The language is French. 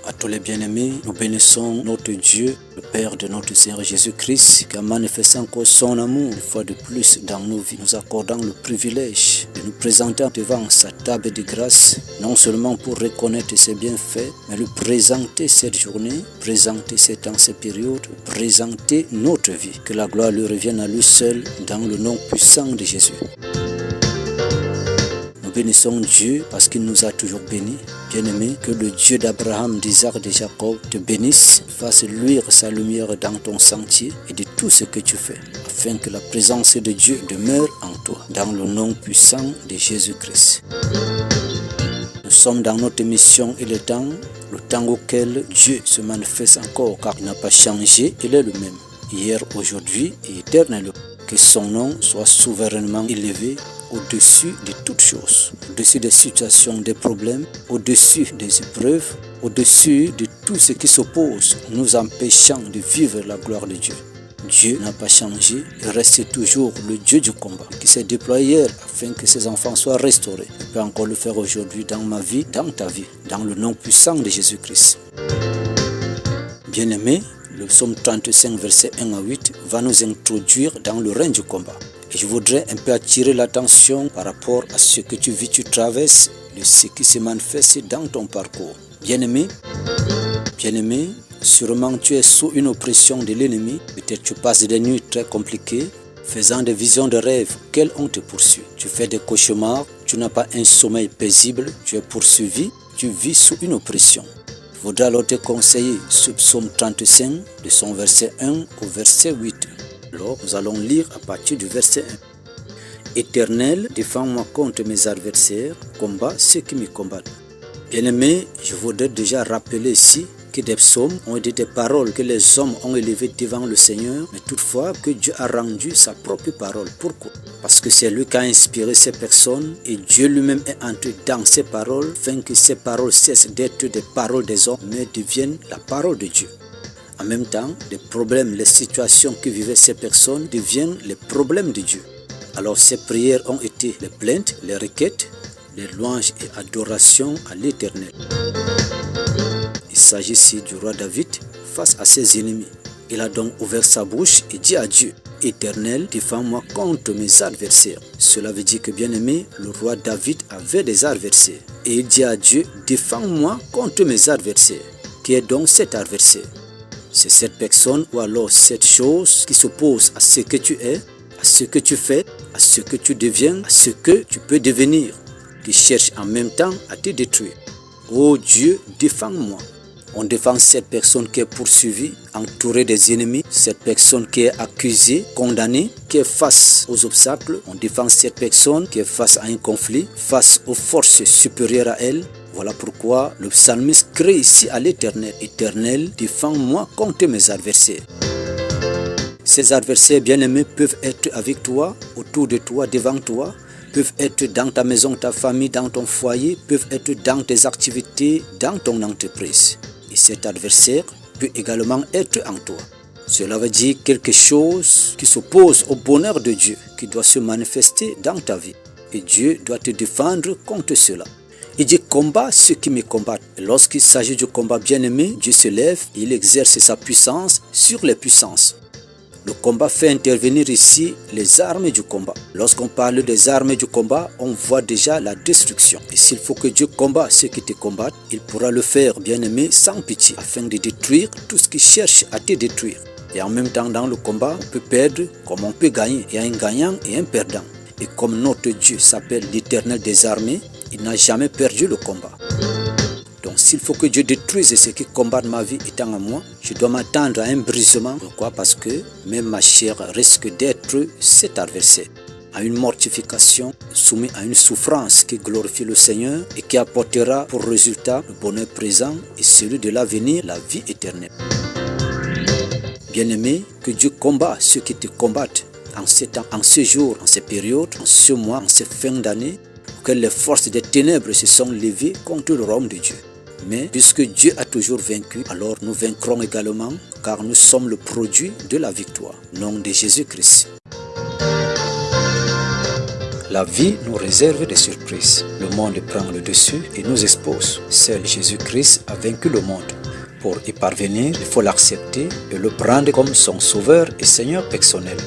À tous les bien-aimés, nous bénissons notre Dieu, le Père de notre Seigneur Jésus-Christ, qui a manifesté encore son amour une fois de plus dans nos vies, nous accordant le privilège de nous présenter devant sa table de grâce, non seulement pour reconnaître ses bienfaits, mais lui présenter cette journée, présenter ces temps, ces périodes, présenter notre vie. Que la gloire lui revienne à lui seul dans le nom puissant de Jésus. Bénissons Dieu parce qu'il nous a toujours bénis. Bien-aimé, que le Dieu d'Abraham, d'Isaac, de Jacob te bénisse, fasse luire sa lumière dans ton sentier et de tout ce que tu fais, afin que la présence de Dieu demeure en toi, dans le nom puissant de Jésus-Christ. Nous sommes dans notre mission et le temps auquel Dieu se manifeste encore, car il n'a pas changé, il est le même, hier, aujourd'hui et éternellement. Que son nom soit souverainement élevé au-dessus de toutes choses, au-dessus des situations, des problèmes, au-dessus des épreuves, au-dessus de tout ce qui s'oppose, nous empêchant de vivre la gloire de Dieu. Dieu n'a pas changé, il reste toujours le Dieu du combat, qui s'est déployé hier afin que ses enfants soient restaurés. Il peut encore le faire aujourd'hui dans ma vie, dans ta vie, dans le nom puissant de Jésus-Christ. Bien-aimés, le psaume 35, verset 1 à 8, va nous introduire dans le règne du combat. Et je voudrais un peu attirer l'attention par rapport à ce que tu vis, tu traverses, de ce qui se manifeste dans ton parcours. Bien-aimé, sûrement tu es sous une oppression de l'ennemi. Peut-être tu passes des nuits très compliquées, faisant des visions de rêves auxquelles on te poursuit. Tu fais des cauchemars, tu n'as pas un sommeil paisible, tu es poursuivi, tu vis sous une oppression. Je voudrais alors te conseiller ce psaume 35 de son verset 1 au verset 8. Alors, nous allons lire à partir du verset 1. Éternel, défends-moi contre mes adversaires, combat ceux qui me combattent. Bien-aimé, je voudrais déjà rappeler ici que des psaumes ont été des paroles que les hommes ont élevées devant le Seigneur, mais toutefois que Dieu a rendu sa propre parole. Pourquoi? Parce que c'est lui qui a inspiré ces personnes et Dieu lui-même est entré dans ces paroles, afin que ces paroles cessent d'être des paroles des hommes, mais deviennent la parole de Dieu. En même temps, les problèmes, les situations que vivaient ces personnes deviennent les problèmes de Dieu. Alors ces prières ont été les plaintes, les requêtes, les louanges et adorations à l'Éternel. Il s'agit ici du roi David face à ses ennemis. Il a donc ouvert sa bouche et dit à Dieu, Éternel, défends-moi contre mes adversaires. Cela veut dire que, bien-aimé, le roi David avait des adversaires. Et il dit à Dieu, défends-moi contre mes adversaires. Qui est donc cet adversaire? C'est cette personne ou alors cette chose qui s'oppose à ce que tu es, à ce que tu fais, à ce que tu deviens, à ce que tu peux devenir, qui cherche en même temps à te détruire. Oh Dieu, défends-moi. On défend cette personne qui est poursuivie, entourée des ennemis, cette personne qui est accusée, condamnée, qui est face aux obstacles. On défend cette personne qui est face à un conflit, face aux forces supérieures à elle. Voilà pourquoi le psalmiste crie ici à l'Éternel. Éternel, défends-moi contre mes adversaires. Ces adversaires bien-aimés peuvent être avec toi, autour de toi, devant toi, peuvent être dans ta maison, ta famille, dans ton foyer, peuvent être dans tes activités, dans ton entreprise. Et cet adversaire peut également être en toi. Cela veut dire quelque chose qui s'oppose au bonheur de Dieu, qui doit se manifester dans ta vie. Et Dieu doit te défendre contre cela. Il dit, combat ceux qui me combattent. Et lorsqu'il s'agit du combat bien-aimé, Dieu se lève et il exerce sa puissance sur les puissances. Le combat fait intervenir ici les armes du combat. Lorsqu'on parle des armes du combat, on voit déjà la destruction. Et s'il faut que Dieu combat ceux qui te combattent, il pourra le faire, bien-aimé, sans pitié, afin de détruire tout ce qui cherche à te détruire. Et en même temps, dans le combat, on peut perdre comme on peut gagner. Il y a un gagnant et un perdant. Et comme notre Dieu s'appelle l'Éternel des armées, il n'a jamais perdu le combat. Donc s'il faut que Dieu détruise ce qui combat ma vie étant à moi, je dois m'attendre à un brisement. Pourquoi? Parce que même ma chair risque d'être cet adversaire. À une mortification, soumis à une souffrance qui glorifie le Seigneur et qui apportera pour résultat le bonheur présent et celui de l'avenir, la vie éternelle. Bien-aimé, que Dieu combat ceux qui te combattent en ces temps, en ce jour, en ces périodes, en ce mois, en ces fins d'année, que les forces des ténèbres se sont levées contre le royaume de Dieu. Mais puisque Dieu a toujours vaincu, alors nous vaincrons également, car nous sommes le produit de la victoire. Nom de Jésus-Christ. La vie nous réserve des surprises. Le monde prend le dessus et nous expose. Seul Jésus-Christ a vaincu le monde. Pour y parvenir, il faut l'accepter et le prendre comme son sauveur et Seigneur personnel.